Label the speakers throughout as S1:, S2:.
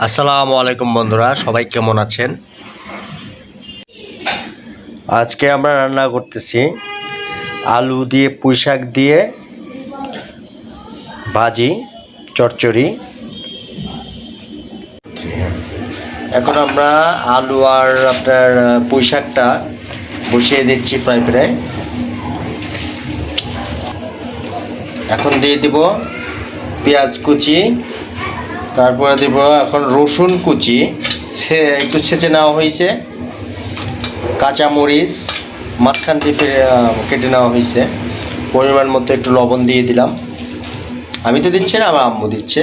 S1: আসসালামু আলাইকুম বন্ধুরা, সবাই কেমন আছেন? আজকে আমরা রান্না করতেছি আলু দিয়ে পুঁইশাক দিয়ে ভাজি চচ্চড়ি। এখন আমরা আলু আর আপনার পুঁইশাকটা বসিয়ে দিচ্ছি ফ্রাই প্যানে। এখন দিয়ে দিব পেঁয়াজ কুচি, তারপরে দেব এখন রসুন কুচি একটু ছেঁচে নেওয়া হয়েছে, কাঁচামরিচ মাঝখান থেকে কেটে নেওয়া হয়েছে, পরিমাণ মতো একটু লবণ দিয়ে দিলাম। আমি তো দিচ্ছি না, আমার আম্মু দিচ্ছে।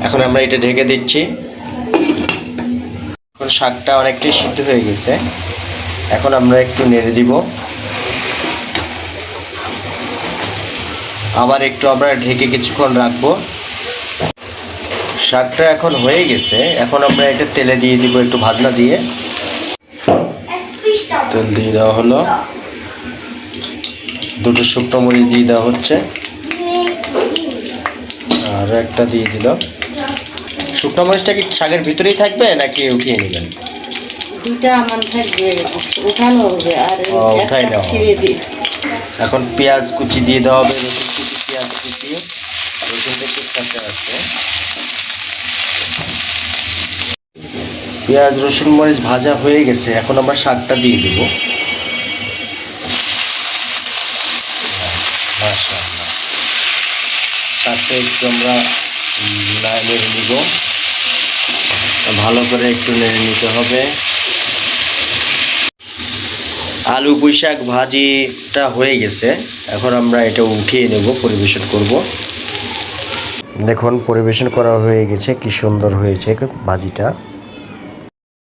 S1: এখন আমরা এটা ঢেকে দিচ্ছি। এখন শাকটা অনেকটাই সিদ্ধ হয়ে গেছে, এখন আমরা একটু নেড়ে দিব, আবার একটু আমরা ঢেকে কিছুক্ষণ রাখবো। শাকটা এখন হয়ে গেছে, এখন আমরা এটা তেলে দিয়ে দিব, একটু ভাজনা দিয়ে তেল দিয়ে দেওয়া হলো, দুটো শুকনো মরিচ দিয়ে দেওয়া হচ্ছে, আর একটা দিয়ে দিল। শুকনো মরিচটা কি শাকের ভিতরেই থাকবে নাকি উঠিয়ে নেবেন?
S2: দুটা আমার থাকবে, উঠানো হবে আর
S1: উঠাই নেওয়া হবে। এখন পেঁয়াজ কুচি দিয়ে দেওয়া হবে, রসুন কুচি, পেঁয়াজ কুচি, রসুনটা একটু কাঁচা আছে। পেঁয়াজ রসুন মরিচ ভাজা হয়ে গেছে, এখন আমরা শাকটা দিয়ে দিব। শাকটা একটু আমরা নেড়ে নিব, ভালো করে একটু নেড়ে নিতে হবে। আলু পুঁইশাক ভাজিটা হয়ে গেছে, এখন আমরা এটা উঠিয়ে নেব, পরিবেশন করব। দেখুন পরিবেশন করা হয়ে গেছে, কি সুন্দর হয়েছে ভাজিটা।